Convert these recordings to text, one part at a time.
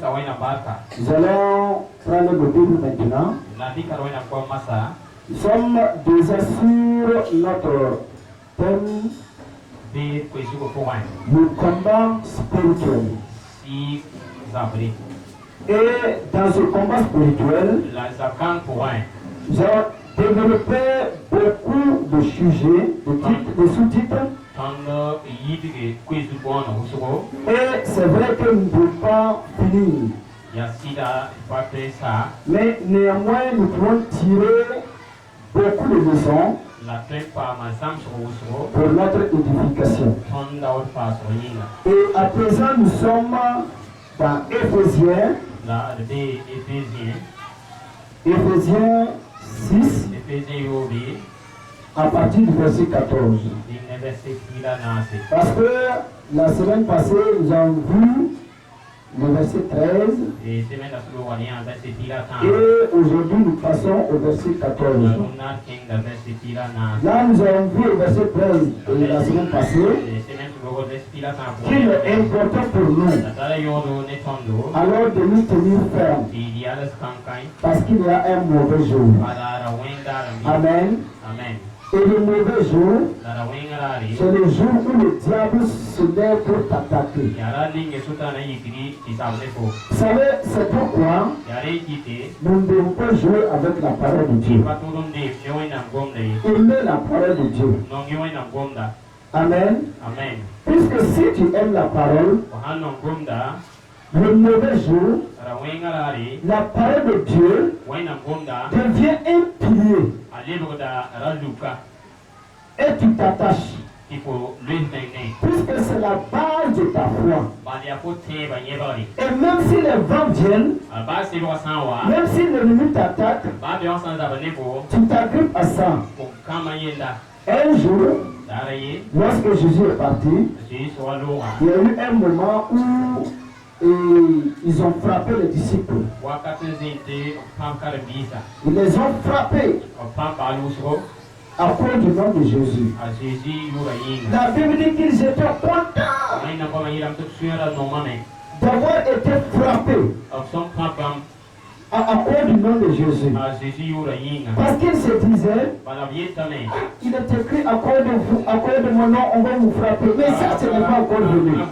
Nous allons prendre le Bible maintenant. Nous sommes déjà sur notre thème, le combat spirituel. Et dans ce combat spirituel, nous allons développer beaucoup de sujets, de sous-titres. Et c'est vrai que nous ne pouvons pas finir. Mais néanmoins, nous pouvons tirer beaucoup de leçons pour notre édification. Et à présent, nous sommes dans Éphésiens. Éphésiens 6. À partir du verset 14. Parce que la semaine passée, nous avons vu le verset 13. Et aujourd'hui, nous passons au verset 14. Là, nous avons vu le verset 13 la semaine passée, qui est important pour nous. Alors de nous tenir fermes. Parce qu'il y a un mauvais jour. Amen. Et le mauvais jour, c'est le jour où le diable se lève pour t'attaquer. Vous savez, c'est pourquoi nous ne devons pas jouer avec la parole de Dieu. Aimer la parole de Dieu. Amen. Puisque si tu aimes la parole, le mauvais jour, la parole de Dieu devient un pilier. Et tu t'attaches. Puisque c'est la base de ta foi. Et même si les vents viennent, même si l'ennemi t'attaque, tu t'agrippes à ça. Un jour, lorsque Jésus est parti, il y a eu un moment où ils ont frappé les disciples. Ils les ont frappés à cause du nom de Jésus. La Bible dit qu'ils étaient contents d'avoir été frappés à cause du nom de Jésus. Parce qu'ils se disaient, il est écrit à cause de vous, à cause de mon nom, on va vous frapper. Mais ça, ce n'est pas encore venu. Donc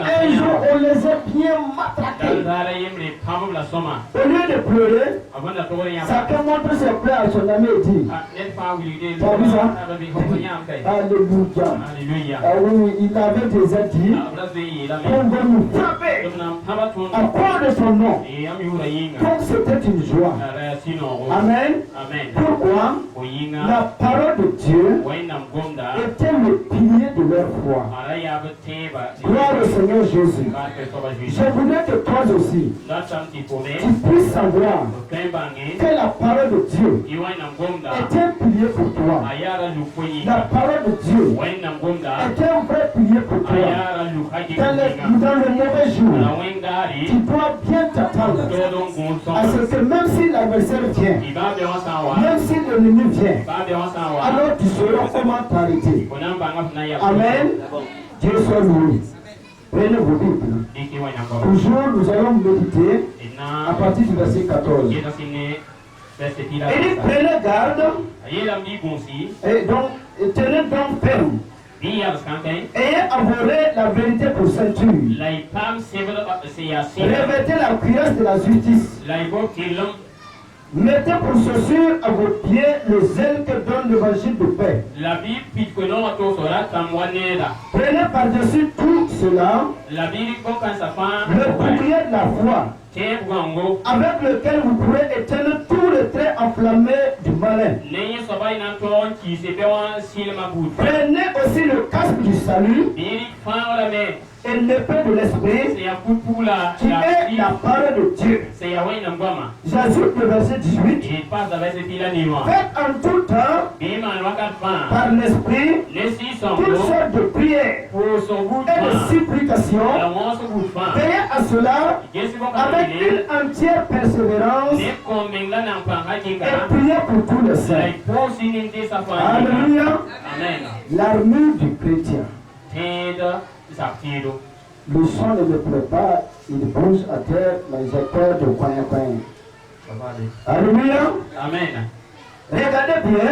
un jour, on les a bien matraqués. Au lieu de pleurer, chacun montre ses plaies à son ami et dit, tu as vu ça? Alléluia. Ah oui, il avait déjà dit qu'on va nous frapper à cause de son nom. Donc c'était une joie. Amen. Pourquoi? La parole de Dieu était le pilier de leur foi. Gloire au Seigneur Jésus. Je voudrais que toi aussi, tu puisses savoir que la parole de Dieu est un pilier pour toi. La parole de Dieu est un vrai pilier pour toi. Dans le mauvais jour, tu dois bien t'attendre à ce que même si l'adversaire vient, même si l'ennemi vient, alors tu sauras comment t'arrêter. Amen. Dieu soit loué. Prenez vos Bibles. Toujours, nous allons méditer à partir du verset 14. Il dit, prenez garde et donc tenez donc ferme. Ayez avoué la vérité pour ceinture. Revêtez la cuirasse de la justice. Mettez pour chaussure à vos pieds le zèle que donne l'évangile de paix. Prenez par-dessus tout cela le bouclier de la foi, avec lequel vous pourrez éteindre tous les traits enflammés du malin. Prenez aussi le casque du salut et l'épée de l'esprit, qui est la parole de Dieu. J'ajoute le verset 18. Faites en tout temps, par l'esprit, toutes sortes de prières et de supplications. Veillez à cela avec une entière persévérance et priez pour tous les saints. Alléluia. L'armure du chrétien. Le son ne me plaît pas, il bouge à terre, mais j'ai peur de coin. Alléluia. Amen. Regardez bien.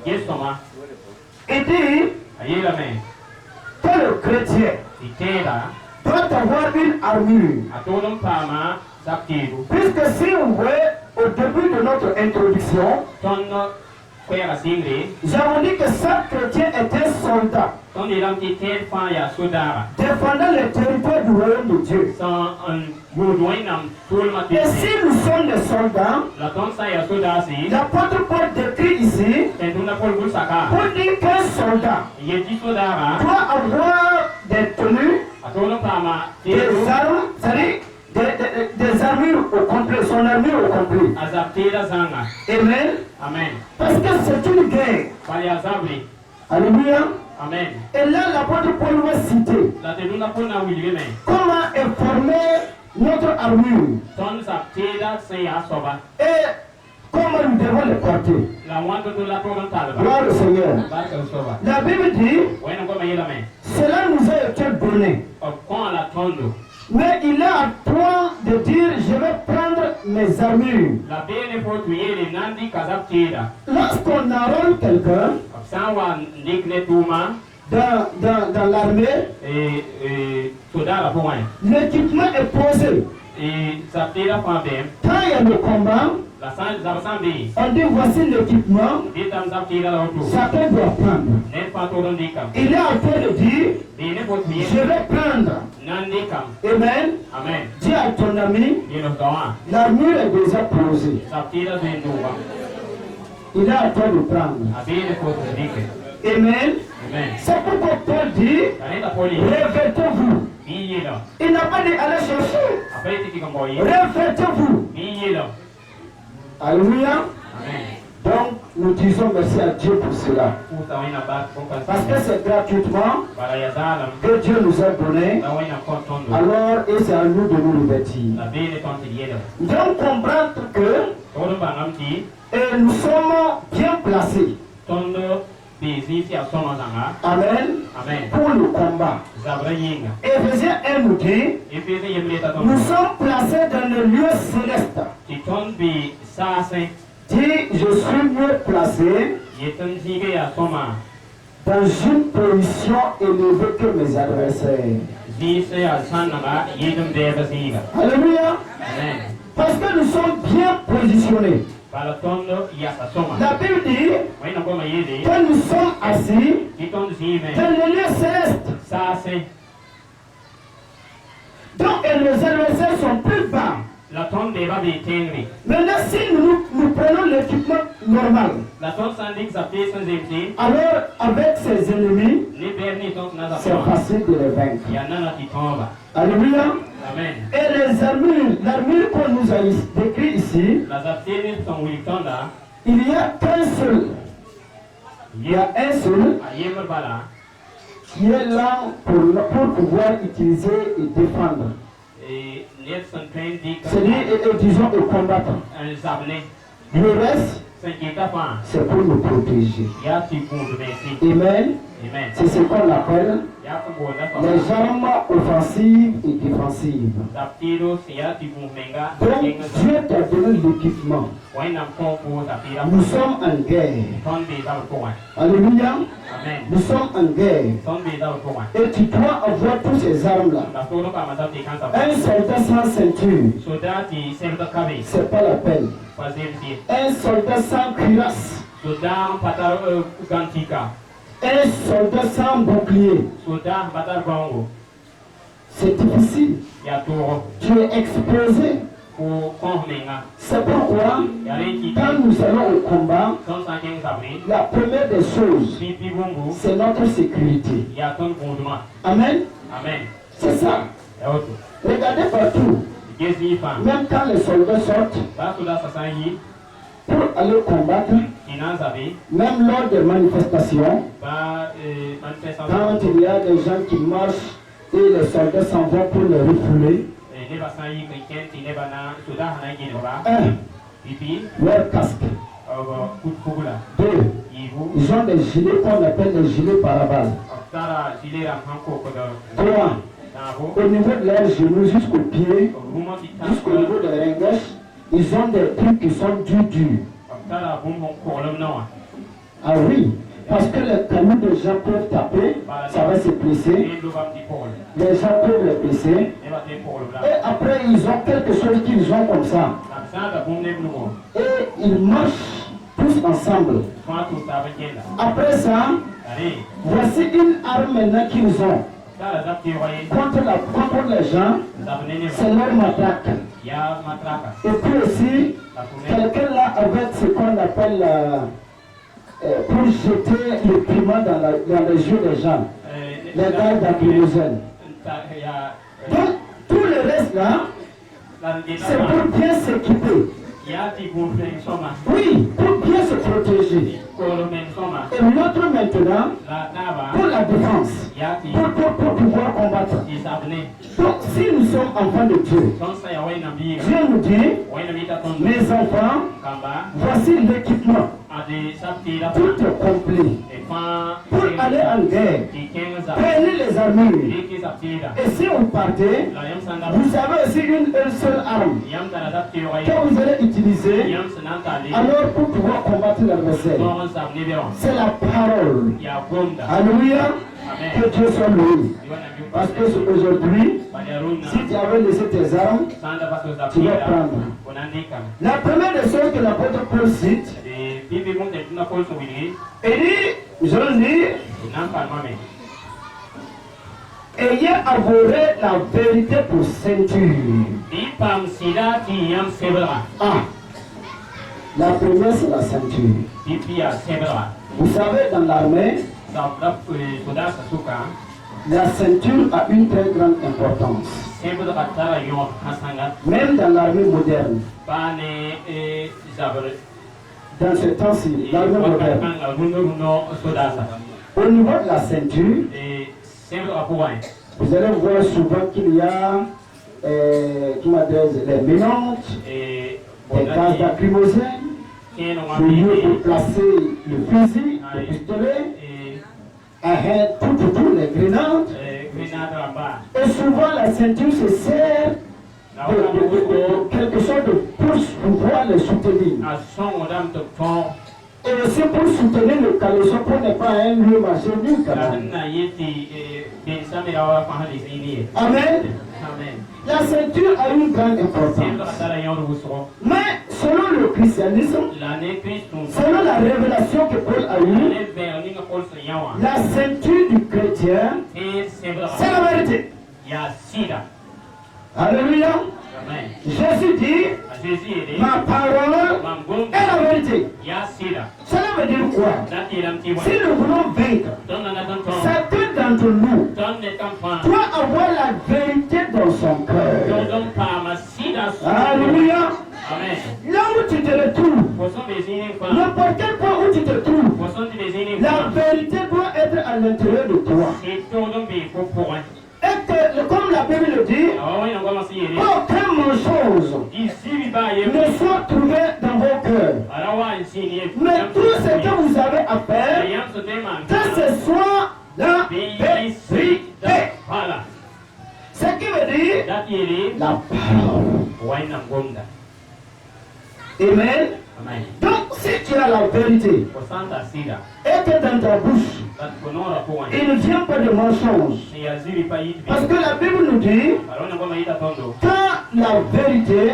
Yes, Thomas. Il dit que le chrétien doit avoir une armure. Puisque si vous voyez au début de notre introduction, j'avais dit que chaque chrétien est un soldat défendant le territoire du royaume de Dieu. Et si nous sommes des soldats, l'apôtre Paul décrit ici pour dire qu'un soldat doit avoir des tenues, des armes, c'est-à-dire des armures au complet, son armure au complet. Amen. Amen. Parce que c'est une guerre. Alléluia. Amen. Et là, l'apôtre Paul va citer comment est formée notre armure et comment nous devons le porter. Gloire au Seigneur. La Bible dit cela nous a été donné. Mais il est à toi de dire je vais prendre mes armures. Lorsqu'on enrôle quelqu'un dans l'armée, l'équipement est posé. Quand il y a le combat, on dit voici l'équipement, chacun doit prendre. Il est en train de dire je vais prendre. Amen. Dis à ton ami, l'armure est déjà posée. Il est en train de prendre. Amen. C'est pourquoi Paul dit revêtez-vous. Il n'a pas dit allez chercher. Revêtez-vous. Alléluia. Donc nous disons merci à Dieu pour cela. Parce que c'est gratuitement que Dieu nous a donné. Alors, et c'est à nous de nous revêtir. Donc comprendre que nous sommes bien placés. Amen. Pour le combat. Éphésiens 1 nous dit nous sommes placés dans le lieu céleste. Dis je suis mieux placé dans une position élevée que mes adversaires. Alléluia. Parce que nous sommes bien positionnés. La Bible dit que nous sommes assis dans le lieu céleste. Donc et nos adversaires sont plus bas. Maintenant si nous prenons l'équipement normal, alors avec ses ennemis, c'est facile de les vaincre. Alléluia. Et les armures, l'armure qu'on nous a décrit ici, il y a qu'un seul. Il y a un seul qui est là pour pouvoir utiliser et défendre. C'est-à-dire, disons, et combattre. Le reste, c'est pour nous protéger. Amen. C'est ce qu'on appelle les armes offensives et défensives. Donc Dieu t'a donné l'équipement. Nous sommes en guerre. Alléluia. Nous sommes en guerre. Et tu dois avoir toutes ces armes-là. Un soldat sans ceinture, c'est pas la peine. Un soldat sans cuirasse, un soldat sans bouclier, c'est difficile. Tu es exposé. C'est pourquoi, quand nous allons au combat, la première des choses, c'est notre sécurité. Amen. C'est ça. Regardez partout. Même quand les soldats sortent pour aller combattre, même lors des manifestations, quand il y a des gens qui marchent et les soldats s'en vont pour les refouler, leur casque. 2. Ils ont des gilets qu'on appelle des gilets paraballes. 3. au niveau de leurs genoux jusqu'au pied, jusqu'au niveau de la ringage, ils ont des trucs qui sont durs. Ah oui, parce que les canaux de gens peuvent taper, ça va se blesser. Les gens peuvent les blesser. Et après, ils ont quelque chose qu'ils ont comme ça. Et ils marchent tous ensemble. Après ça, voici une arme maintenant qu'ils ont. Contre les gens, c'est leur matraque. Et puis aussi, quelqu'un là avec ce qu'on appelle pour jeter le piment dans les yeux des gens, les gardes lacrymogènes. Donc, tout le reste là, c'est pour bien s'équiper. Oui, pour bien se protéger. Et l'autre maintenant, pour la défense, pour pouvoir combattre. Donc, si nous sommes enfants de Dieu, Dieu nous dit, mes enfants, voici l'équipement. Tout est complet. Pour aller en guerre, prenez les armures. Et si vous partez, vous avez aussi une seule arme que vous allez utiliser alors pour pouvoir combattre l'adversaire. C'est la parole. Alléluia. Que Dieu soit loué. Parce que aujourd'hui, si tu avais laissé tes armes, tu vas prendre. La première des choses que l'apôtre Paul cite, il dit, je le dis, ayez avoué la vérité pour ceinture. Ah, la première c'est la ceinture. Vous savez, dans l'armée, la ceinture a une très grande importance. Même dans l'armée moderne. Dans ce temps-ci, l'armée moderne. Au niveau de la ceinture, vous allez voir souvent qu'il y a les mélanges, des gaz lacrymogènes, le lieu pour placer le fusil, le pistolet, tout les grenades. Et souvent la ceinture se sert de quelque chose de pour pouvoir les soutenir. Et aussi pour soutenir le caleçon pour ne pas un lieu marché nu. Amen. La ceinture a une grande importance. Mais selon le christianisme, selon la révélation que Paul a eue, la ceinture du chrétien, c'est la vérité. Alléluia. Jésus dit, ma parole est la vérité. Cela veut dire quoi? Si nous voulons vaincre, chacun d'entre nous doit avoir la vérité dans son cœur. Alléluia. Là où tu te retrouves, n'importe quel point où tu te trouves, la vérité doit être à l'intérieur de toi. Et que, comme la Bible le dit, aucune chose ne soit trouvé dans vos cœurs. Mais tout ce que vous avez à faire, que ce soit la vérité. Ce qui veut dire la parole. Amen. Donc, si tu as la vérité et que dans ta bouche, il ne vient pas de mensonge. Parce que la Bible nous dit que la vérité,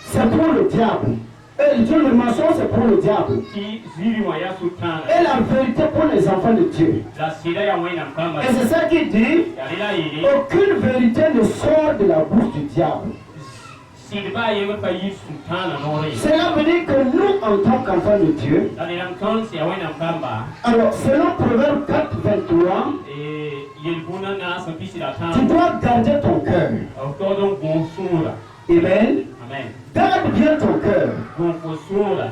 c'est pour le diable. Et le mensonge, c'est pour le diable. Et la vérité pour les enfants de Dieu. Et c'est ça qui dit, aucune vérité ne sort de la bouche du diable. Cela veut dire que nous, en tant qu'enfants de Dieu, alors selon Proverbe 4, 23, tu dois garder ton cœur. Amen. Garde bien ton cœur.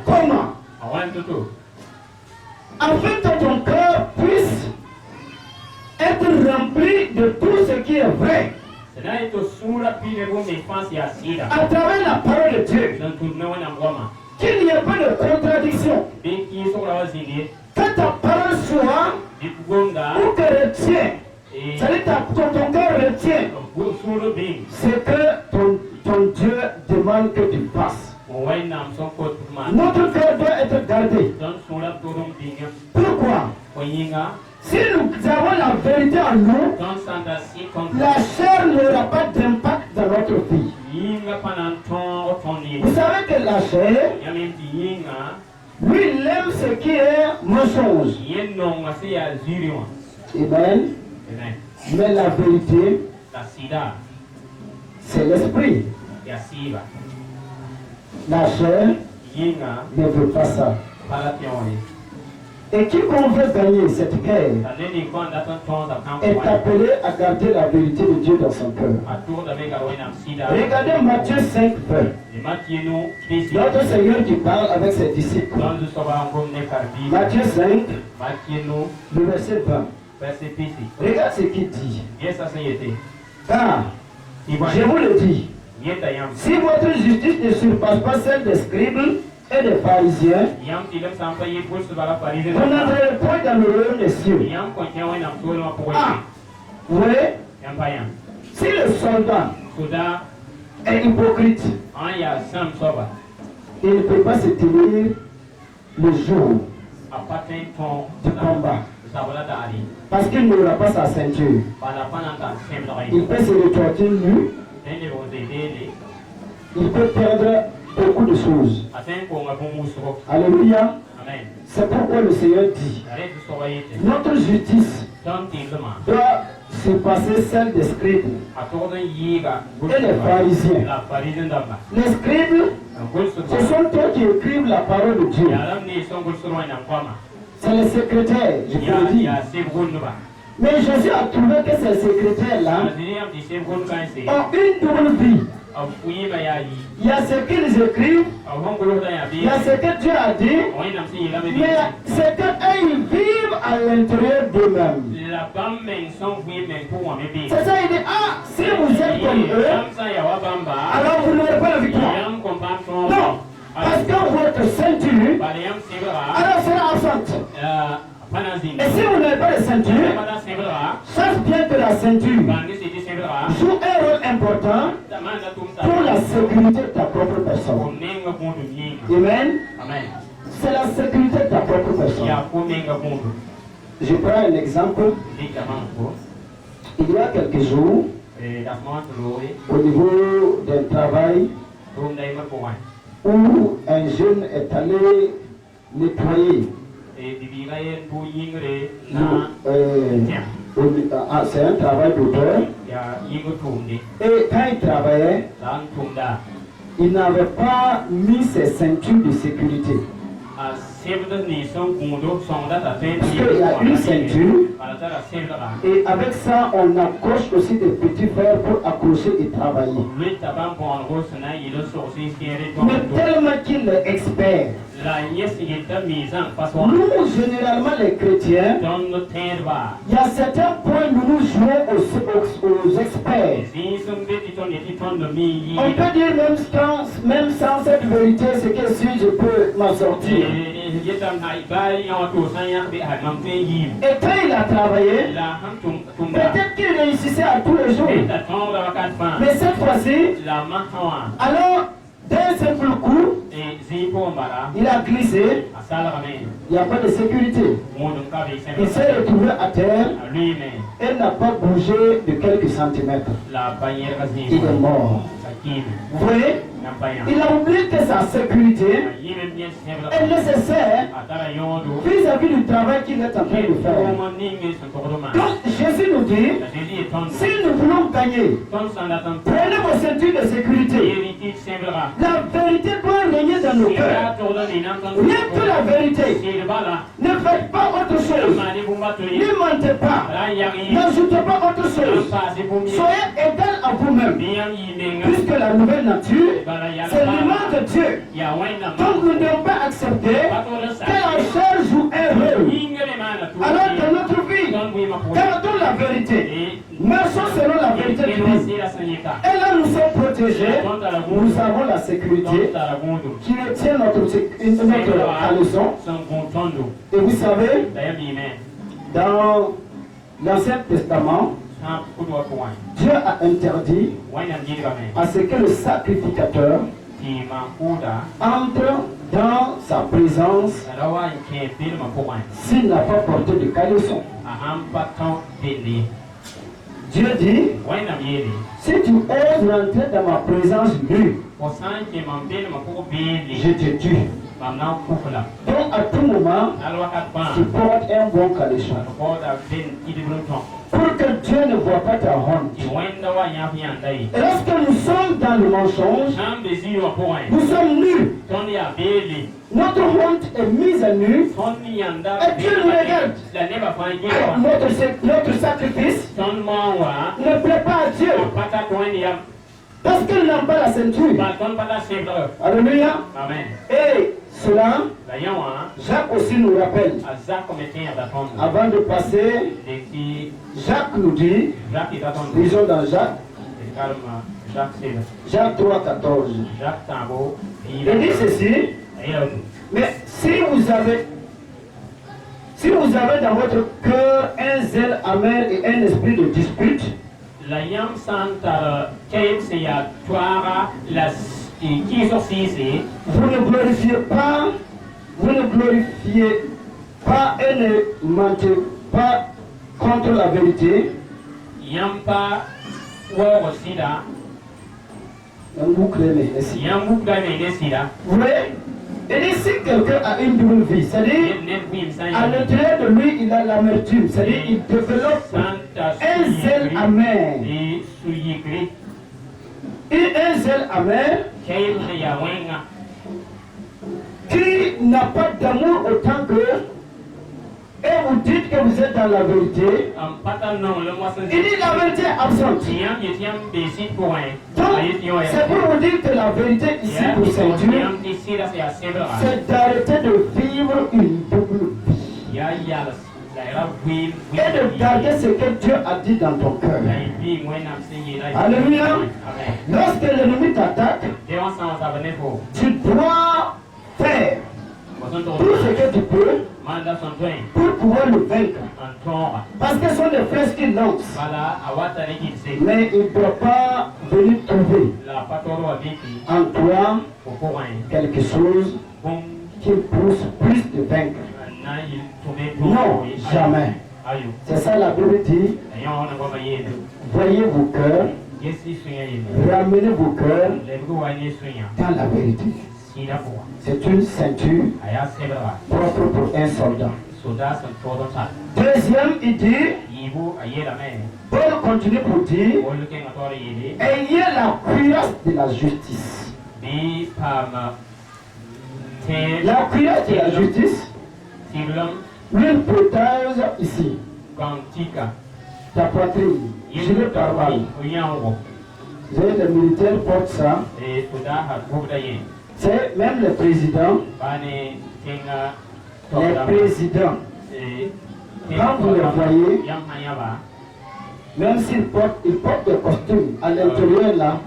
Comment? Afin que ton cœur puisse être rempli de tout ce qui est vrai. À travers la parole de Dieu, qu'il n'y ait pas de contradiction, que ta parole soit ou chrétien C'est-à-dire ton cœur retient ce que ton Dieu demande que tu fasses. Notre cœur doit être gardé. Pourquoi? Si nous avons la vérité en nous, la chair n'aura pas d'impact dans notre vie. Vous savez que la chair, lui, il aime ce qui est mensonge. Amen. Mais la vérité, c'est l'esprit. La chair ne veut pas ça. Et quiconque veut gagner cette guerre est appelé à garder la vérité de Dieu dans son cœur. Regardez Matthieu 5, notre Seigneur qui parle avec ses disciples. Matthieu 5, le verset 20. Regarde ce qu'il dit. Car, je vous le dis, si votre justice ne surpasse pas celle des scribes et des pharisiens, vous n'entrerez point dans le royaume des cieux. Ah, oui. Si le soldat est hypocrite, il ne peut pas se tenir le jour du combat. Parce qu'il n'aura pas sa ceinture. Il peut se retortir nu. Il peut perdre beaucoup de choses. Alléluia. C'est pourquoi le Seigneur dit, notre justice doit surpasser celle des scribes et des pharisiens. Les scribes, ce sont eux qui écrivent la parole de Dieu. C'est les secrétaires, je peux le dire. Mais Jésus a trouvé que ces secrétaires-là ont une double vie. Il y a ce qu'ils écrivent, il y a ce que Dieu a dit, mais c'est qu'ils vivent à l'intérieur d'eux-mêmes. C'est ça, il dit, ah, si vous êtes comme eux, alors vous n'aurez pas la victoire. Non, parce que votre ceinture, alors sera absente. Et si vous n'avez pas de ceinture, sache bien que la ceinture joue un rôle important pour la sécurité de ta propre personne. Amen. C'est la sécurité de ta propre personne. Je prends un exemple. Il y a quelques jours, au niveau d'un travail, où un jeune est allé nettoyer. C'est un travail d'auteur. Et quand il travaillait, il n'avait pas mis ses ceintures de sécurité. Parce qu'il y a une ceinture et avec ça on accroche aussi des petits fers pour accrocher et travailler. Mais tellement qu'il est expert, nous généralement les chrétiens, il y a certains points où nous jouons aux experts. On peut dire même sans cette vérité, c'est que si je peux m'en sortir. Et quand il a travaillé, peut-être qu'il réussissait à tous les jours. Mais cette fois-ci, alors d'un simple coup, il a glissé. Il n'y a pas de sécurité. Il s'est retrouvé à terre et n'a pas bougé de quelques centimètres. Il est mort. Vous voyez? Il a oublié que sa sécurité est nécessaire vis-à-vis du travail qu'il est en train de faire. Donc Jésus nous dit, si nous voulons gagner, prenez vos ceintures de sécurité. La vérité doit régner dans nos cœurs. Rien que la vérité. Ne faites pas autre chose. Ne mentez pas. N'ajoutez pas autre chose. Soyez égal à vous-même. Puisque la nouvelle nature, c'est l'image de Dieu. Donc nous ne devons pas accepter que la chair joue un rôle. Alors dans notre vie, gardons la vérité. Marchons selon la vérité de Dieu. Et là nous sommes protégés. Nous avons la sécurité qui retient notre caleçon. Et vous savez, dans l'Ancien Testament, Dieu a interdit à ce que le sacrificateur entre dans sa présence s'il n'a pas porté de caleçon. Dieu dit, si tu oses rentrer dans ma présence nue, je te tue. Donc à tout moment, tu portes un bon caleçon. Pour que Dieu ne voit pas ta honte. Et lorsque nous sommes dans le mensonge, nous sommes nus. Notre honte est mise à nu. Et Dieu nous regarde. Notre sacrifice ne plaît pas à Dieu. Parce qu'il n'a pas la ceinture. Alléluia. Amen. Et cela, Jacques aussi nous rappelle. Avant de passer, Jacques nous dit, lisons dans Jacques, Jacques 3, 14. Il dit ceci, mais si vous avez dans votre cœur un zèle amer et un esprit de dispute, la yam santa ya twara la vous ne glorifiez pas et ne mentez pas contre la vérité. Yampa wo sida vous voyez, et si quelqu'un a une double vie, c'est-à-dire à l'intérieur de lui il a l'amertume, c'est-à-dire il développe un zèle amer. Et un zèle amer qui n'a pas d'amour autant que, et vous dites que vous êtes dans la vérité, il dit la vérité est absente. Donc, c'est pour vous dire que la vérité ici pour ceinture, c'est d'arrêter de vivre une double vie. Et de garder ce que Dieu a dit dans ton cœur. Alléluia. Lorsque l'ennemi t'attaque, tu dois faire tout ce que tu peux pour pouvoir le vaincre. Parce que ce sont des flèches qui lancent. Mais il ne doit pas venir trouver en toi quelque chose qui pousse plus de vaincre. Non, jamais. C'est ça la Bible dit. Voyez vos cœurs, ramenez vos cœurs dans la vérité. C'est une ceinture propre pour un soldat. Deuxième, il dit, Paul continue pour dire, ayez la cuirasse de la justice. La cuirasse de la justice, l'une protège ici, ta poitrine, gilet pare-balles. Vous savez, les militaires portent ça. C'est même les présidents. Quand vous les voyez, même s'ils portent des costumes, à l'intérieur là,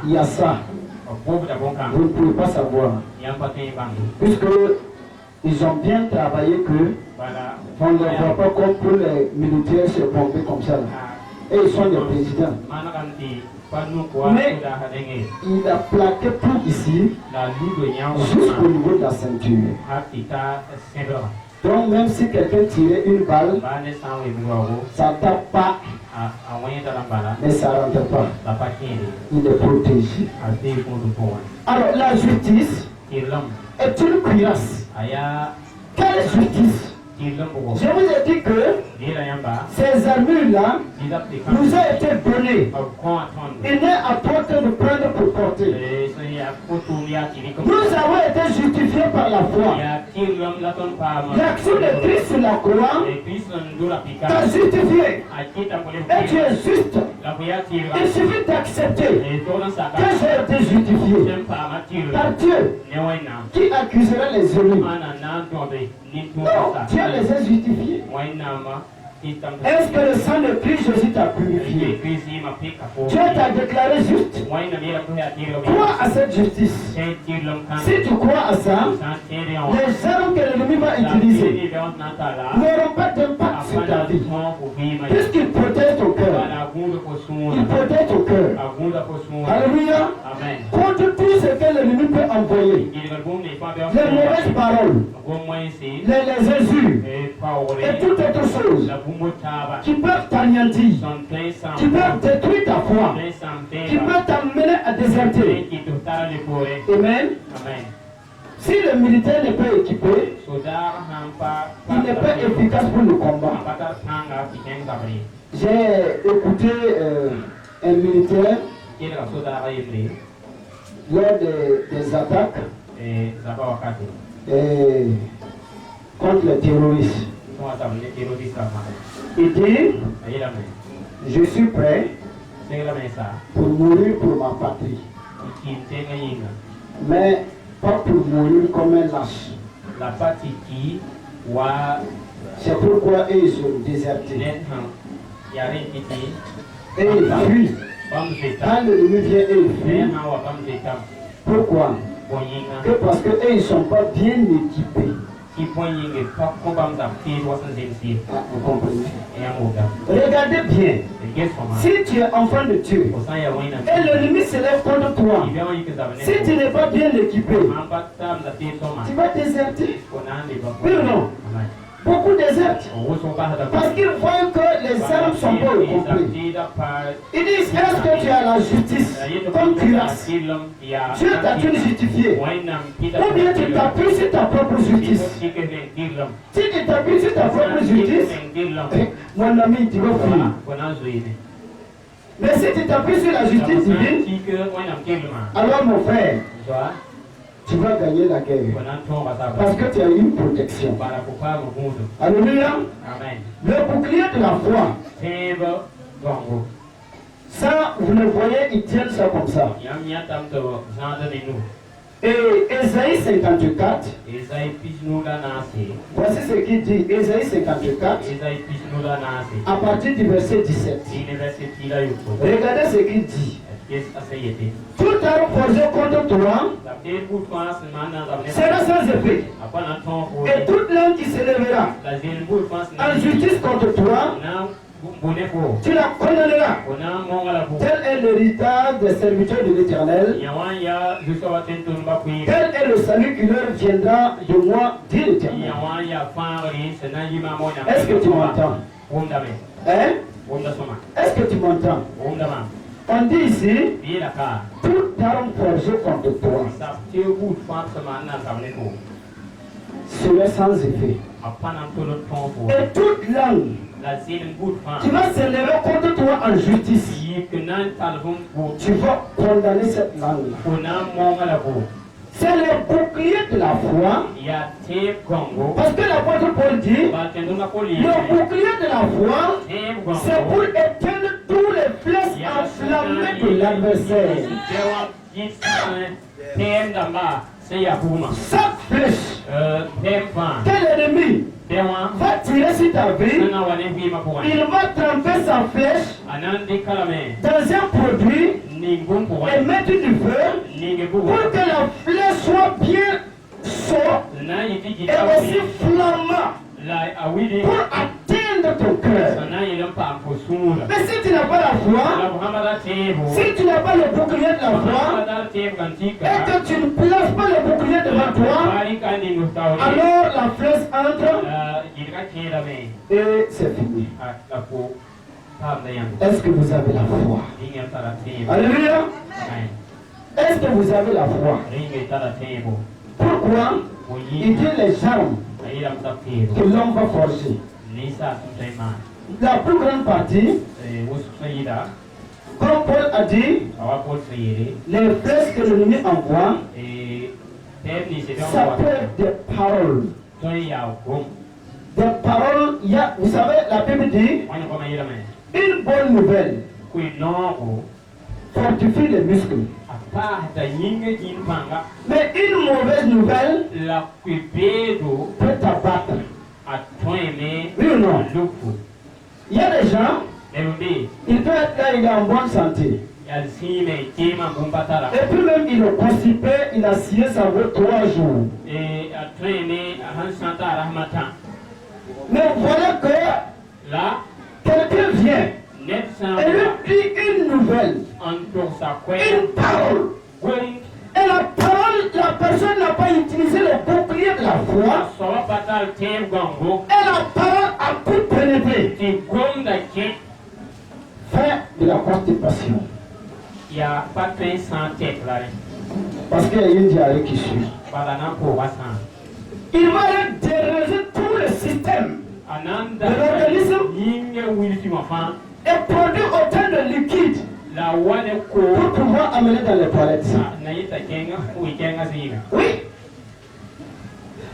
il y a ça. Vous ne pouvez pas savoir. Puisque ils ont bien travaillé que on ne les voit pas comme pour les militaires se pomper comme ça. Et ils sont des présidents. Mais il a plaqué tout ici, jusqu'au niveau de la ceinture. Donc même si quelqu'un tirait une balle, ça ne tape pas, mais ça ne rentre pas. Il est protégé. Alors la justice est une cuirasse. Quelle justice? Je vous ai dit que ces armures-là nous ont été données. Il n'est à toi que de prendre pour porter. Nous avons été justifiés par la foi. L'action de Christ sur la croix t'a justifié. Et tu es juste. Il suffit d'accepter que j'ai été justifié par Dieu. Qui accusera les élus? Non, Dieu les a justifiés. Est-ce que le sang de Christ Jésus t'a purifié? Dieu t'a déclaré juste. Crois à cette justice. Si tu crois à ça, les armes que l'ennemi va utiliser n'auront pas d'impact sur ta vie. Puisqu'il protège ton cœur. Il protège ton cœur. Alléluia. Contre tout ce que l'ennemi peut envoyer. Les mauvaises paroles. Les injures. Et toute autre chose qui peuvent t'anéantir. Qui peuvent détruire ta foi. Qui peuvent t'amener à déserter. Amen. Si le militaire n'est pas équipé, il n'est pas efficace pour le combat. J'ai écouté un militaire lors des attaques contre les terroristes. Il dit, je suis prêt pour mourir pour ma patrie. Mais pas pour mourir comme un lâche. C'est pourquoi eux, ils sont désertés. Et ils fuient. Quand l'ennemi vient, ils fuient. Pourquoi? Que parce qu'eux, ils ne sont pas bien équipés. Vous comprenez? Regardez bien. Si tu es enfant de Dieu et l'ennemi se lève contre toi, si tu n'es pas bien équipé, tu vas déserter. Oui ou non? Beaucoup désertent parce qu'ils voient que les armes sont pas au complet. Ils disent, est-ce que tu as la justice comme cuirasse? Dieu t'a-t-il justifié? Ou bien tu t'appuies sur ta propre justice? Si tu t'appuies sur ta propre justice, mon ami, tu vas fuir. Mais si tu t'appuies sur la justice divine, alors mon frère, tu vas gagner la guerre. Parce que tu as une protection. Alléluia. Le bouclier de la foi. Ça, vous le voyez, ils tiennent ça comme ça. Et Ésaïe 54, voici ce qu'il dit. Ésaïe 54, à partir du verset 17. Regardez ce qu'il dit. Tout arme forgé contre toi sera sans effet. Et toute langue qui se lèvera en justice contre toi, tu la condamneras. Tel est l'héritage des serviteurs de l'Éternel. Tel est le salut qui leur viendra de moi, dit l'Éternel. Est-ce que tu m'entends? Hein? Est-ce que tu m'entends? On dit ici, toute arme forgée contre toi sera sans effet. Et toute langue qui va se lever contre toi en justice, tu vas condamner cette langue. C'est le bouclier de la foi. Parce que l'apôtre Paul dit, le bouclier de la foi, c'est pour éteindre tous les flèches enflammées de l'adversaire. Chaque flèche, quel ennemi va tirer sur ta vie, il va tremper sa flèche dans un produit et mettre du feu pour que la flèche soit bien chaude et aussi flammable pour atteindre ton cœur. Mais si tu n'as pas la foi, si tu n'as pas le bouclier de la foi et que tu ne places pas le bouclier devant toi, alors la flèche entre et c'est fini. Est-ce que vous avez la foi? Alléluia. Est-ce que vous avez la foi? Pourquoi? Il dit les armes que l'homme va forger. La plus grande partie, comme Paul a dit, les flèches que l'ennemi envoie, ça peut être des paroles. Des paroles, vous savez, la Bible dit, une bonne nouvelle fortifie les muscles. Mais une mauvaise nouvelle peut t'abattre. Oui ou non? Il y a des gens, il peut être là, il est en bonne santé. Et puis même il est constipé, il a scié sa voix 3 jours. Mais voilà que Là, quelqu'un vient net et lui dit une nouvelle, une parole. Et la parole, la personne n'a pas utilisé le bouclier de la foi. Et la parole a pu pénétrer. Fin de la constipation. Il n'y a pas de sans tête là. Parce qu'il y a une diarrhée qui suit. Il va déranger tout le système de l'organisme et produire autant de liquide pour pouvoir amener dans les toilettes. Oui.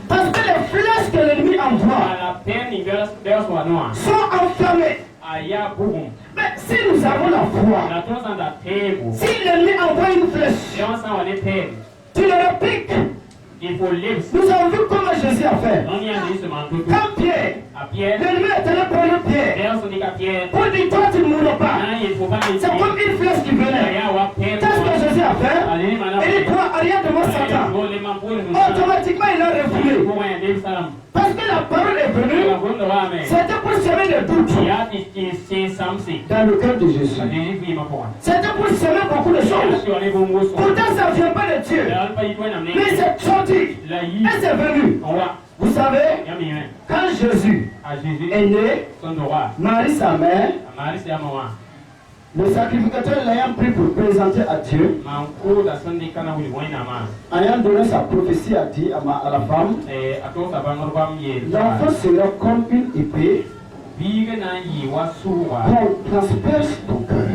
Parce que les flèches que l'ennemi envoie sont enflammées. Mais si nous avons la foi, si l'ennemi envoie une flèche, tu le repiques. Nous avons vu comment Jésus a fait. Quand Pierre, l'ennemi est allé prendre Pierre pour dire toi tu ne mourras pas. C'est comme une flèche qui venait. Qu'est-ce que Jésus a fait? Il dit toi, arrière de moi Satan. Automatiquement il a refoulé. Parce que la parole est venue, c'était pour semer des doutes dans le cœur de Jésus. C'était pour semer beaucoup de choses. Pourtant ça ne vient pas de Dieu. Mais c'est sorti. Et c'est venu. Vous savez, quand Jésus est né, Marie sa mère, le sacrificateur l'ayant pris pour présenter à Dieu, ayant donné sa prophétie a dit à la femme, l'enfant sera comme une épée qu'on transperce ton cœur.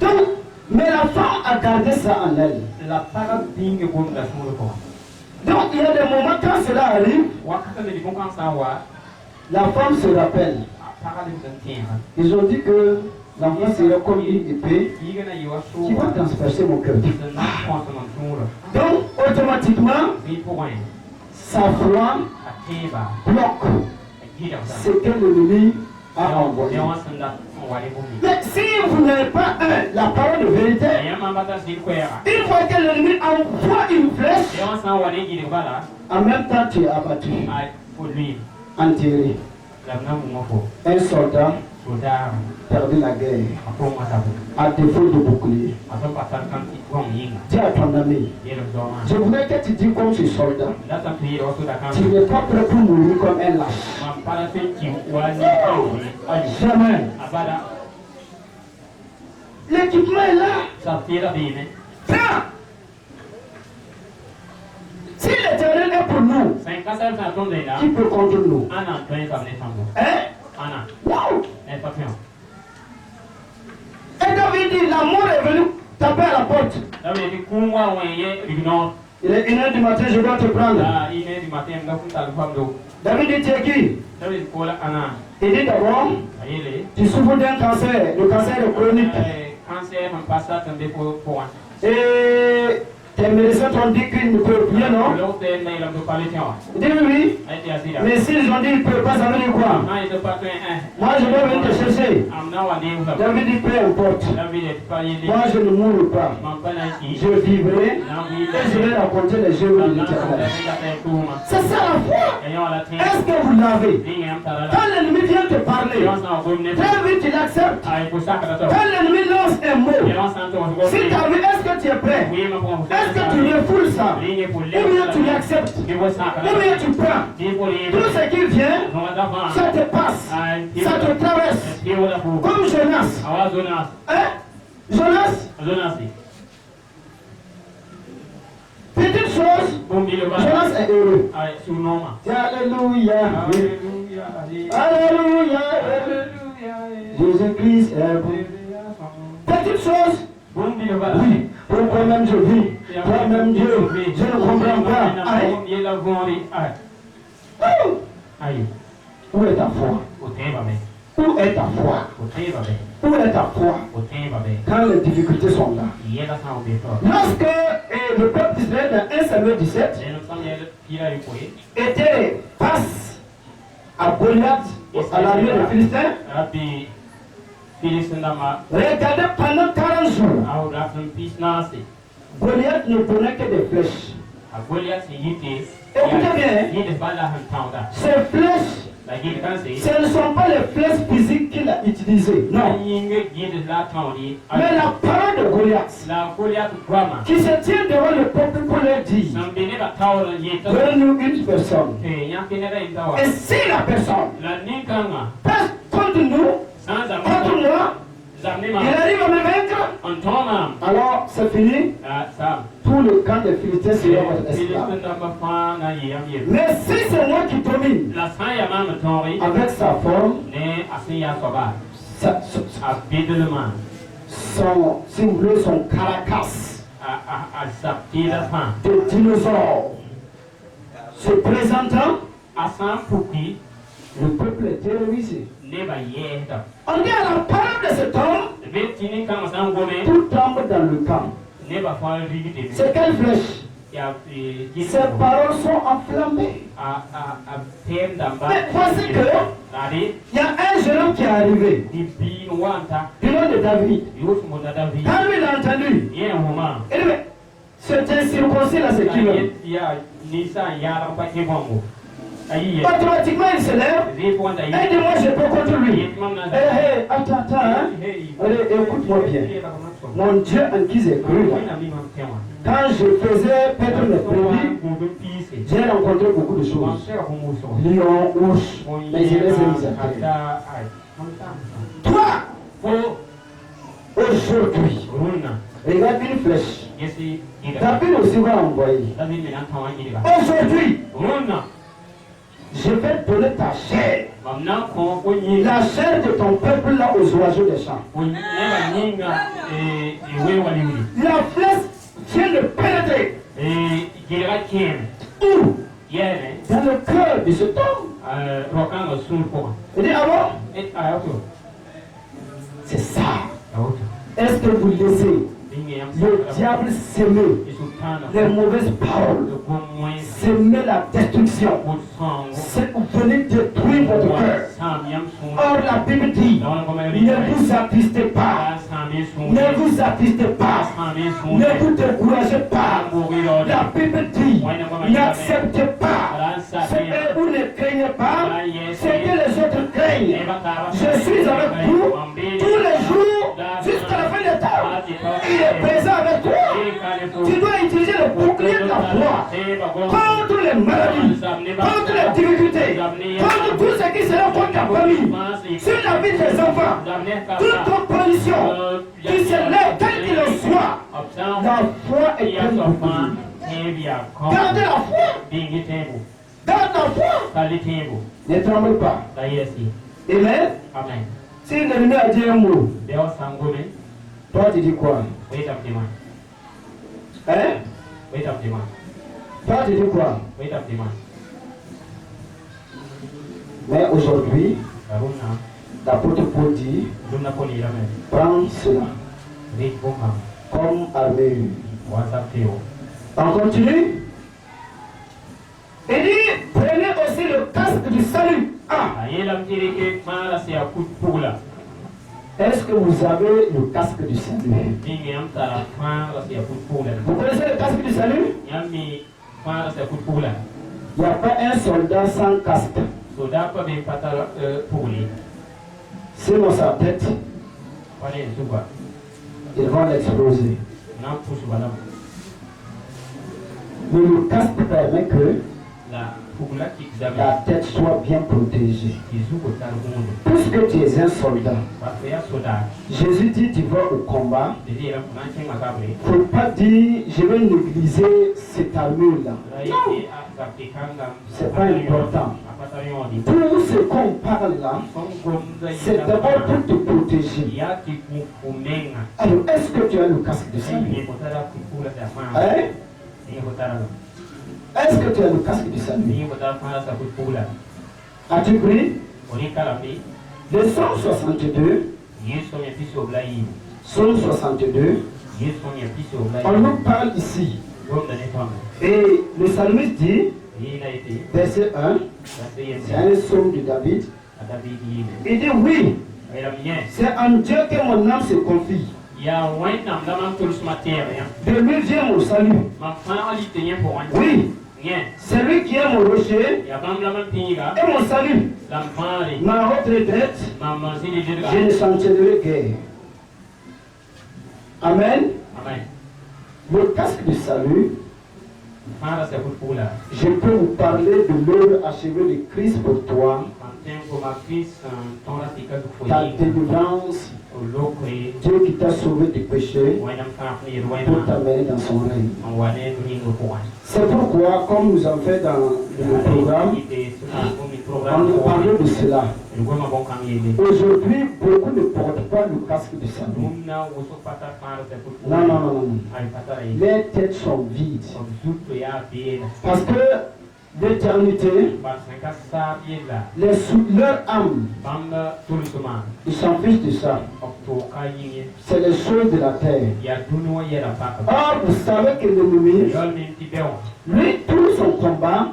Donc, mais la femme a gardé ça en elle. Donc il y a des moments quand cela arrive, la femme se rappelle. Ils ont dit que l'enfant sera comme une épée qui va transpercer mon cœur. Donc automatiquement, sa foi bloque ce que l'ennemi a envoyé. Mais si vous n'avez pas la parole de vérité, une fois que l'ennemi envoie une flèche, en même temps tu es abattu, enterré. Un soldat perdu la guerre, à défaut de bouclier. Dis à ton ami, je voudrais que tu dis comme ce soldat, tu n'es pas prêt pour mourir comme un lâche. Jamais. L'équipement est là. Tiens. Si l'Éternel est pour nous, qui peut contre nous? Hein? Wow. Et David dit, l'amour est venu taper à la porte. Il est 1h du matin, je dois te prendre. David dit, tu es qui? Il dit d'abord, tu souffres d'un cancer, le cancer est chronique. Et tes médecins t'ont dit qu'ils ne peuvent rien, non? Il dit oui. Mais s'ils ont dit qu'ils ne peuvent pas, ça veut dire quoi? Moi je dois venir te chercher. David dit peu importe. Moi je ne mourrai pas. Je vivrai et je vais raconter les œuvres de l'Éternel. C'est ça la foi. Est-ce que vous l'avez? Quand l'ennemi vient te parler, très vite il accepte. Quand l'ennemi lance un mot, si tu as vu, est-ce que tu es prêt? Est-ce que tu refoules ça? Ou bien tu l'acceptes? Ou bien tu prends? Tout ce qui vient, ça te passe, ça te traverse. Comme Jonas. Hein? Jonas? Petite chose, Jonas est heureux. Alléluia. Alléluia. Jésus-Christ est bon. Petite chose. Oui, pourquoi même je vis? Toi-même Dieu, je ne comprends pas. Où est ta foi? Où est ta foi? Où est ta foi? Quand les difficultés sont là. Lorsque le peuple d'Israël dans 1 Samuel 17 était face à Goliath, à l'armée des Philistins, regardez pendant 40 jours, Goliath ne prenait que des flèches. Écoutez bien, ces flèches, ce ne sont pas les flèches physiques qu'il a utilisées, non. Mais la parole de Goliath, qui se tient devant le peuple pour leur dire, donne-nous une personne. Et si la personne passe contre nous, contre moi, il arrive à me vaincre, alors c'est fini. Tout le camp des Philistins sera votre esclave. Mais si c'est moi qui domine, avec sa forme, si vous voulez, son caracasse de dinosaure se présentant, le peuple est terrorisé. On dit à la parole de cet homme, tout tombe dans le camp. C'est quelle flèche? Ces paroles sont enflammées. Mais voici que il y a un jeune homme qui est arrivé, du nom de David. Quand lui l'a entendu, il dit, c'est un circoncis là, c'est qui veut. Automatiquement il se lève et dit moi je peux contre lui. Attends, hein? Écoute-moi bien. Mon Dieu en qui j'ai cru là. Quand je faisais perdre mes brebis, j'ai rencontré beaucoup de choses. Lion, ours, mais je les ai mis à terre. Toi, aujourd'hui, regarde une flèche. David aussi va envoyer. Aujourd'hui, je vais donner ta chair, la chair de ton peuple là aux oiseaux des champs. La flèche vient de pénétrer. Où? Dans le cœur de cet homme. Il dit, ah bon? C'est ça. Est-ce que vous laissez le diable s'aimer les mauvaises paroles, s'aimer la destruction, vous venez détruire votre cœur? Or la Bible dit, ne vous attristez pas, ne vous attristez pas, ne vous découragez pas. La Bible dit, n'acceptez pas ce que vous ne craignez pas, ce que les autres craignent. Je suis avec vous tous les jours jusqu'à la fin des temps. Il est présent avec toi. Tu dois utiliser le bouclier de la foi contre les maladies, contre les difficultés, contre tout ce qui sera contre ta famille, sur la vie des enfants, toute opposition qui se lève, quel qu'il en soit. La foi est un bouclier. Garde la foi. Garde la foi. Ne tremble pas. Amen. Si l'ennemi a dit un mot, toi tu dis quoi? Hein? Toi tu dis quoi? Mais aujourd'hui, l'apôtre Paul dit, prends cela comme armure. On continue. Il dit, prenez aussi le casque du salut. Est-ce que vous avez le casque du salut? Vous connaissez le casque du salut? Il n'y a pas un soldat sans casque. Sinon sa tête, ils vont l'exploser. Mais le casque permet que la tête soit bien protégée. Puisque tu es un soldat, Jésus dit tu vas au combat. Il ne faut pas dire je vais négliger cette armure-là. Non, ce n'est pas important. Tout ce qu'on parle là, c'est d'abord pour te protéger. Alors, est-ce que tu as le casque de salut? Hein? Est-ce que tu as le casque du salut? As-tu pris? Le Psaume 62, Psaume 62, on nous parle ici. Et le psalmiste dit, verset 1, c'est un psaume de David. Il dit oui, c'est en Dieu que mon âme se confie. De lui vient mon salut. Oui. C'est lui qui est mon rocher et mon salut. Ma retraite, je ne changerai guère. Amen. Le casque du salut, je peux vous parler de l'œuvre achevée de Christ pour toi, ta délivrance, Dieu qui t'a sauvé du péché pour t'amener dans son règne. C'est pourquoi, comme nous avons fait dans le programme, on nous parlait de cela. Aujourd'hui, beaucoup ne portent pas le casque du salut. Non. Les têtes sont vides. Parce que l'éternité, leur âme, ils s'en fichent de ça. C'est les choses de la terre. Or, vous savez que l'ennemi, lui, tout son combat,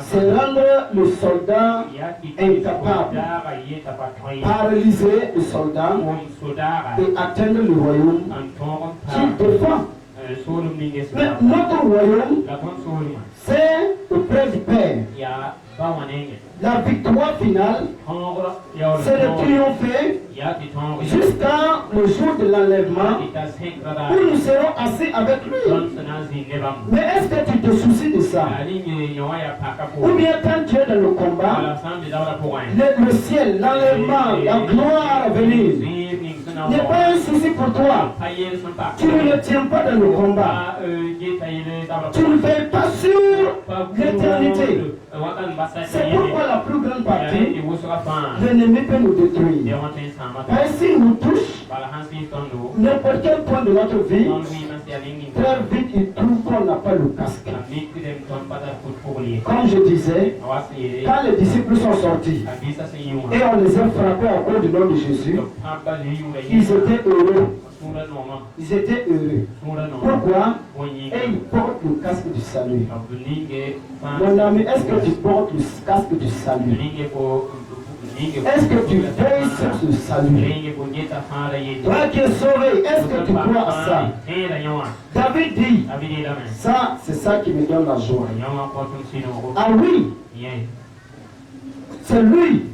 c'est rendre le soldat incapable, paralyser le soldat et atteindre le royaume qu'il défend. Mais notre royaume, c'est auprès du Père. La victoire finale, c'est de triompher jusqu'à le jour de l'enlèvement où nous serons assis avec lui. Mais est-ce que tu te soucies de ça? Ou bien quand tu es dans le combat, le ciel, l'enlèvement, la gloire à venir n'est pas un souci pour toi. Tu ne tiens pas dans le combat. Tu ne fais pas sur l'éternité. C'est pourquoi la plus grande partie, l'ennemi peut nous détruire. Et s'il nous touche, n'importe quel point de notre vie, très vite il trouve qu'on n'a pas le casque. Comme je disais, quand les disciples sont sortis et on les a frappés à cause du nom de Jésus, ils étaient heureux. Ils étaient heureux. Pourquoi? Et ils portent le casque du salut. Mon ami, est-ce que tu portes le casque du salut? Est-ce que tu veilles sur ce salut? Toi qui es sauvé, est-ce que tu crois à ça? David dit, ça, c'est ça qui me donne la joie. Ah oui, c'est lui,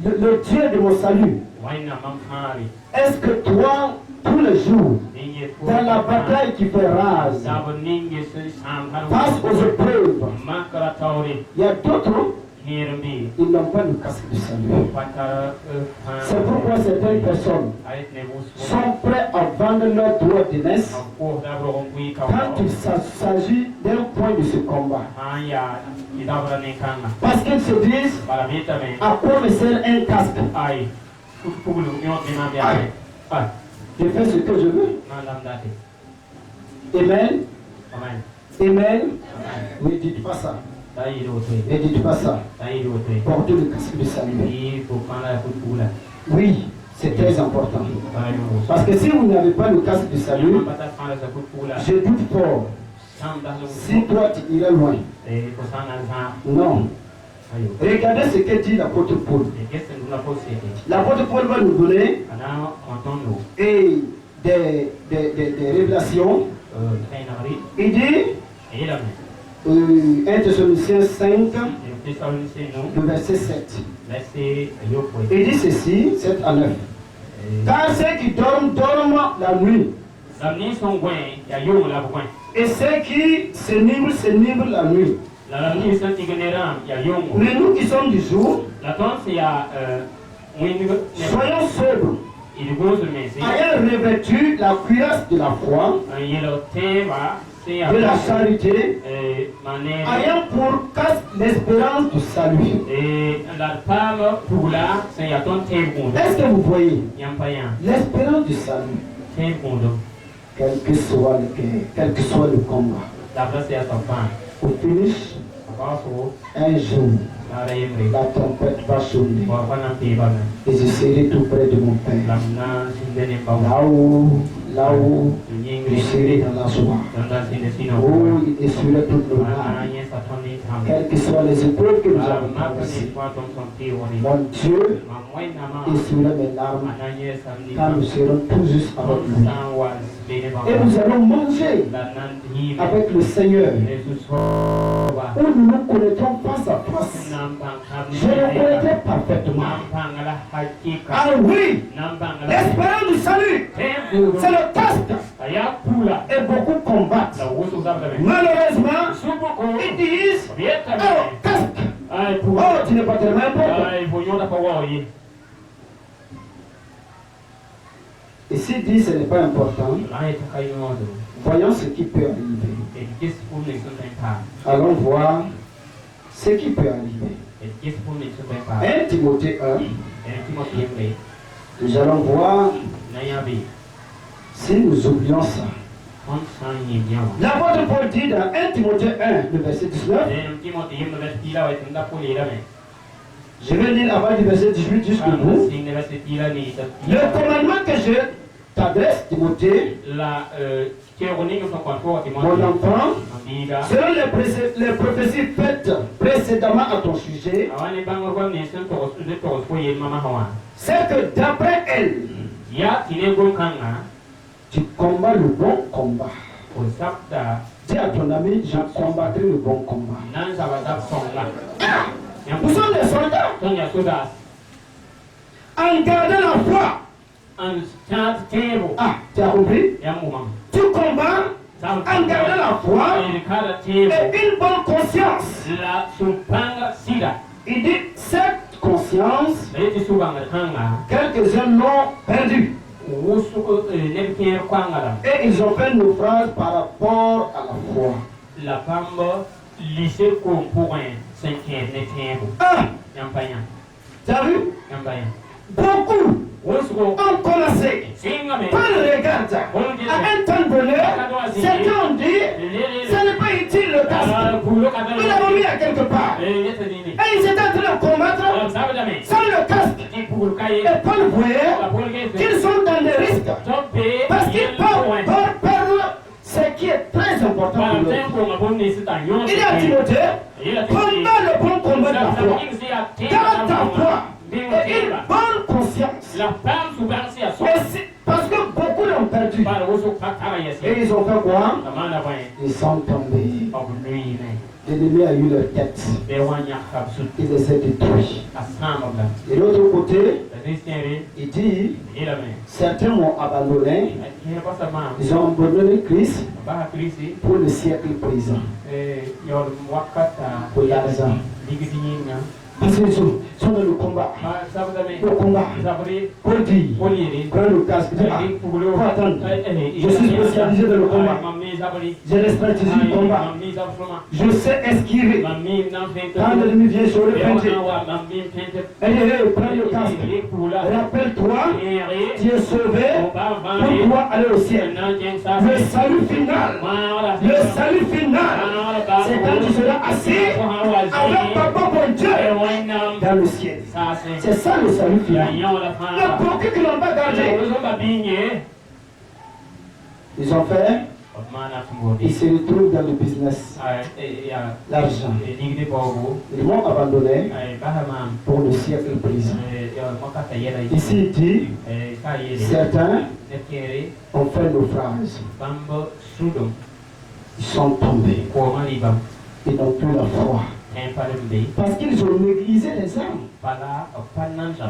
le Dieu de mon salut. Est-ce que toi, tous les jours, dans la bataille qui fait rage, face aux épreuves, il y a d'autres, ils n'ont pas le casque du salut. C'est pourquoi certaines personnes sont prêtes à vendre leur droit d'aînesse quand il s'agit d'un point de ce combat. Parce qu'ils se disent, à quoi me sert un casque? Je fais ce que je veux. Amen. Amen. Ne dites pas ça. Ne dites pas ça. Portez le casque de salut. Oui, c'est très important. Parce que si vous n'avez pas le casque de salut, je doute fort. Si toi tu irais loin. Non. Regardez ce que dit l'apôtre Paul. L'apôtre Paul va nous donner et des révélations. Il dit 1 Thessaloniciens 5, le verset 7. Il dit ceci, 7 à 9. Car ceux qui dorment, dorment la nuit. Et ceux qui s'enivrent la nuit. Mais nous qui sommes du jour, soyons sobres, ayant revêtu la cuirasse de la foi, de la charité, ayant pour casque l'espérance du salut. Est-ce que vous voyez l'espérance du salut? Quel que soit le combat, au finish, un jour, la trompette va sonner et je serai tout près de mon Père. Là où là où je serai dans la joie. Oh, il essuierait toutes nos larmes. Quelles que soient les épreuves que nous avons traversées. Mon Dieu essuierait mes larmes car nous serons tout juste avec lui. Et nous allons manger avec le Seigneur où nous nous connaîtrons face à face. Je le connaîtrai parfaitement. Ah oui, l'espérance du salut, c'est le test. Et beaucoup combattent. Malheureusement, ils disent, oh, test. Oh, tu n'es pas tellement important. Et s'il dit ce n'est pas important, voyons ce qui peut arriver. Allons voir ce qui peut arriver. 1 Timothée 1, nous allons voir si nous oublions ça. L'apôtre Paul dit dans 1 Timothée 1, le verset 19, je vais lire avant du verset 18 jusqu'au bout. Le commandement que je t'adresse, Timothée, mon enfant, selon les prophéties faites précédemment à ton sujet, c'est que d'après elle, tu combats le bon combat. Dis à ton ami, je combattrai le bon combat. Nous sommes des soldats. En gardant la foi. Ah, tu as compris? Tu combats en gardant la foi et une bonne conscience. Il dit cette conscience, quelques-uns l'ont perdue. Et ils ont fait un naufrage par rapport à la foi. Ah, tu as vu? Beaucoup ont commencé par le regard. À un temps donné, certains ont dit ce n'est pas utile le casque. Ils l'avons mis à quelque part. Et ils étaient en train de combattre sans le casque. Et Paul voyait qu'ils sont dans des risques. Parce qu'ils peuvent perdre ce qui est très important pour eux. Il y a Timothée, combat le bon combat de la foi. Garde ta foi. Et une bonne conscience. Parce que beaucoup l'ont perdu. Et ils ont fait quoi? Ils sont tombés. L'ennemi a eu leur tête. Il les a détruits. De l'autre côté, il dit, certains m'ont abandonné. Ils ont abandonné Christ pour le siècle présent. Pour l'argent. Parce qu'ils sont dans le combat. Le combat. Paul dit, prends le casque. Faut attendre. Je suis spécialisé dans le combat. J'ai les stratégies du combat. Je sais esquiver. Quand l'ennemi vient sur le peinture. Prends le casque. Rappelle-toi, tu es sauvé pour pouvoir aller au ciel. Le salut final. Le salut final. C'est quand tu seras assis avec papa pour Dieu. Dans le ciel. C'est ça le salut final. Le beaucoup qui n'ont pas gardé. Ils ont fait. Ils se retrouvent dans le business. L'argent. Ils m'ont abandonné pour le siècle présent. Ici il dit, certains ont fait naufrage. Ils sont tombés. Ils n'ont plus la foi. Parce qu'ils ont négligé les armes.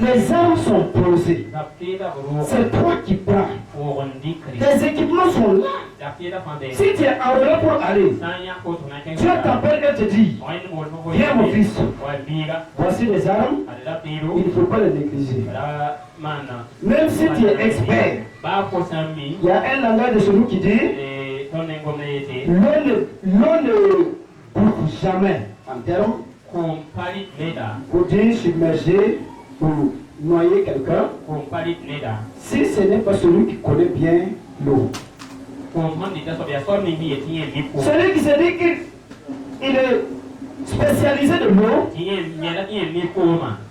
Les armes sont posées. C'est toi qui prends. Les équipements sont là. Si tu es enrôlé pour aller, Dieu t'appelle et te dit, viens mon fils, voici les armes, il ne faut pas les négliger. Même si tu es expert, il y a un langage de celui qui dit, l'eau ne bouffe jamais. En termes, pour dire submerger ou noyer quelqu'un, si ce n'est pas celui qui connaît bien l'eau. Celui qui se dit qu'il est spécialisé de l'eau,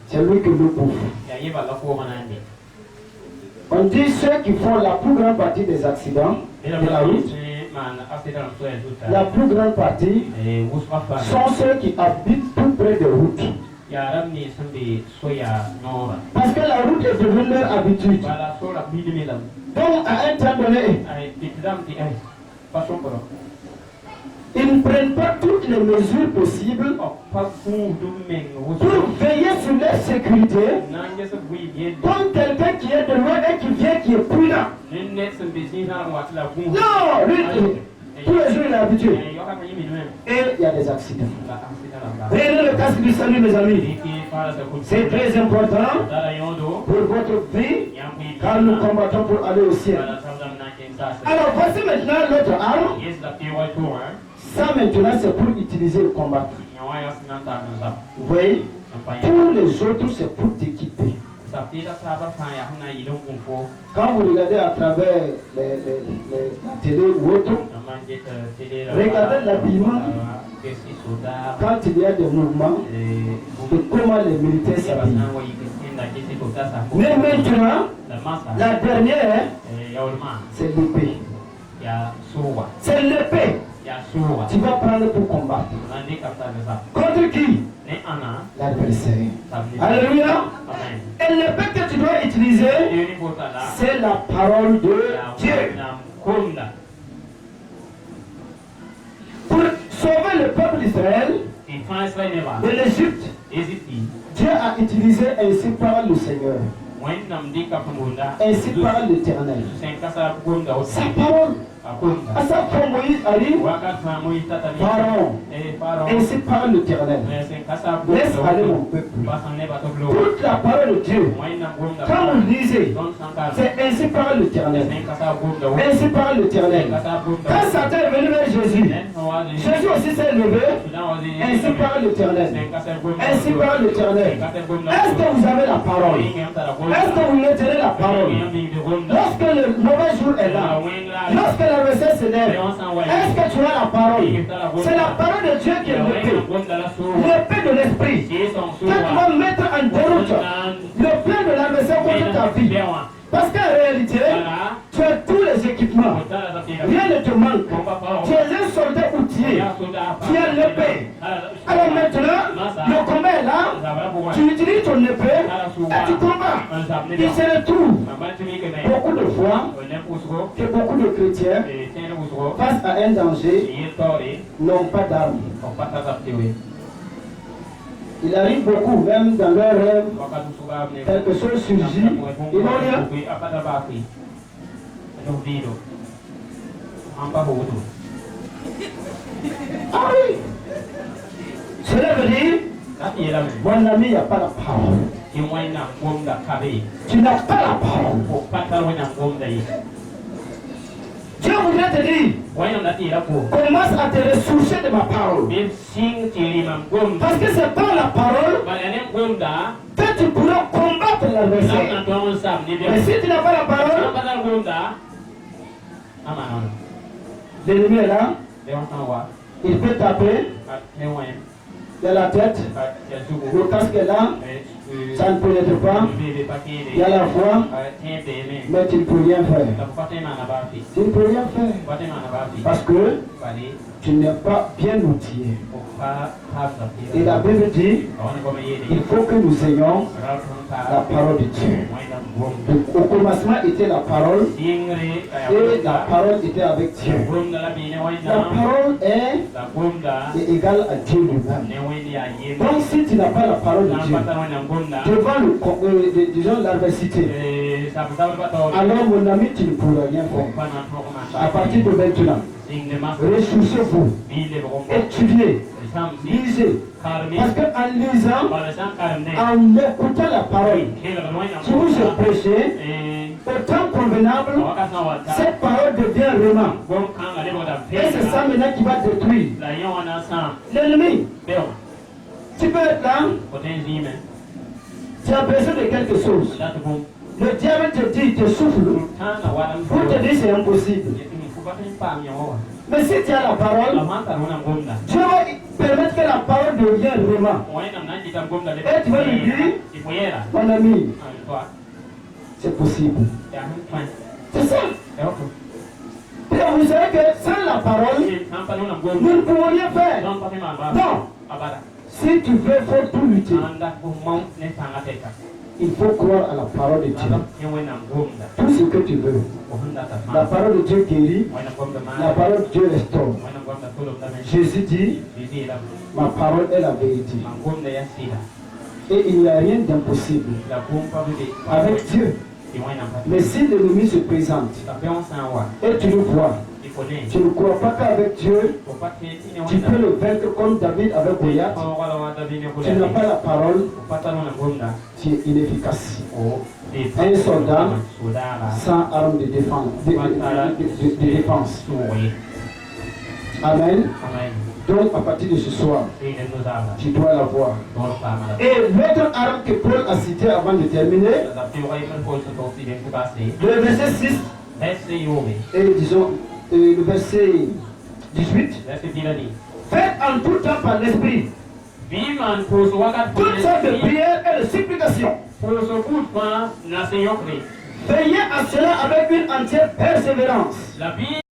c'est lui que l'eau bouffe. On dit ceux qui font la plus grande partie des accidents de la route, la plus grande partie sont ceux qui habitent tout près des routes. Parce que la route est devenue leur habitude. Donc à un temps donné, ils ne prennent pas toutes les mesures possibles pour veiller sur leur sécurité, comme quelqu'un qui est de loin et qui vient, qui est prudent. Non, lui, tous les jours il est habitué. Et il y a des accidents. Prenez le casque du salut, mes amis. C'est très important pour votre vie, car nous combattons pour aller au ciel. Alors voici maintenant l'autre arme. Ça maintenant c'est pour utiliser le combat. Vous voyez, tous les autres c'est pour t'équiper. Quand vous regardez à travers la télé ou autre, regardez l'habillement quand il y a des mouvements de comment les militaires s'habillent. Mais maintenant, la dernière, c'est l'épée. C'est l'épée. Tu vas prendre pour combattre. Contre qui? L'adversaire. Alléluia. Et l'épée que tu dois utiliser, c'est la parole de Dieu. Pour sauver le peuple d'Israël de l'Égypte, Dieu a utilisé ainsi par le Seigneur. Ainsi parle l'Éternel. Sa parole. À sa fois Moïse arrive, Pharaon. Ainsi parle l'Éternel. Laisse aller mon peuple. Toute la parole de Dieu. Quand vous lisez, c'est ainsi parle l'Éternel. Ainsi parle l'Éternel. Quand Satan est venu vers Jésus, Jésus aussi s'est levé. Ainsi parle l'Éternel. Ainsi parle l'Éternel. Est-ce que vous avez la parole? Est-ce que vous retenez la parole? Lorsque le mauvais jour est là, lorsque l'adversaire s'élève, est-ce que tu as la parole? C'est la parole de Dieu qui est l'épée. L'épée de l'esprit. Que tu vas mettre en déroute le plan de l'adversaire contre ta vie. Parce qu'en réalité, tu as tous les équipements. Rien ne te manque. Tu es un soldat outillé. Tu as l'épée. Alors maintenant, le combat est là. Tu utilises ton épée et tu combats. Il se retrouve beaucoup de fois que beaucoup de chrétiens, face à un danger, n'ont pas d'armes. Il arrive beaucoup, même dans leurs rêves, quelque chose surgit, ils n'ont rien. Ah oui! Cela veut dire, mon ami, il n'y a pas la parole. Tu n'as pas la parole. Dieu voudrait te dire, commence à te ressourcer de ma parole. Parce que c'est par la parole que tu pourras combattre l'adversaire. Mais si tu n'as pas la parole, l'ennemi est là, il peut taper de la tête, le casque est là, ça ne pénètre pas, il y a la foi, mais tu ne peux rien faire. Tu ne peux rien faire. Parce que tu n'es pas bien outillé. Et la Bible dit, il faut que nous ayons la parole de Dieu. Donc, au commencement était la parole, et la parole était avec Dieu. La parole est égale à Dieu lui-même. Donc si tu n'as pas la parole de Dieu, devant l'adversité, alors mon ami, tu ne pourras rien faire. À partir de maintenant, ressourcez-vous, étudiez, lisez. Parce qu'en lisant, en écoutant la parole, si vous êtes prêché, au temps convenable, cette parole devient vraiment. Et c'est ça maintenant qui va détruire l'ennemi. Tu peux être là, tu as besoin de quelque chose. Le diable te dit, te souffle, pour te dire c'est impossible. Mais si tu as la parole, Dieu va permettre que la parole devienne vraiment. Et tu vas lui dire, mon ami, c'est possible. ya hun twan C'est ça. ya ko Et vous savez que sans la parole, han pa nuna ngom nous ne pouvons rien faire. don pa te ma ba Non. abada Si tu veux faire tout lutter, anda ko mau ne sanga teka il faut croire à la parole de Dieu. aba yewe na ngom da Tout ce que tu veux. ko hunda ta La ma parole de Dieu guérit. wena ngom da ma La parole de Dieu restaure. wena ngom da tulum da men Jésus dit, di la ma parole est la vérité. ngom da ya sila Et il n'y a rien d'impossible la gom pa bi avec Dieu. di wena pa Mais si l'ennemi se présente ta pe on san wa et tu le vois, di ko ne tu ne crois pas qu'avec Dieu, ko pa te ti ne tu wena peux le vaincre comme David avec Goliath. ko wala wa da bi ne ko Tu n'as pas la parole, ko pa ta nuna ngom da tu es inefficace. o di Un soldat sudara sans arme de défense. De défense. suwe Amen. amen Donc à partir de ce soir, ni ne no da tu dois l'avoir. dor pa ma da Et l'autre arme que Paul a citée avant de terminer, da ti wa ikan ko to si den ko ba se le verset 6 Verse yobe et disons le verset 18. verse dilani Faites en tout temps par l'esprit biman ko so wakat ko toutes sortes de prières et de supplications. ko so gut pa na se yokre Veillez à cela avec une entière persévérance. la bi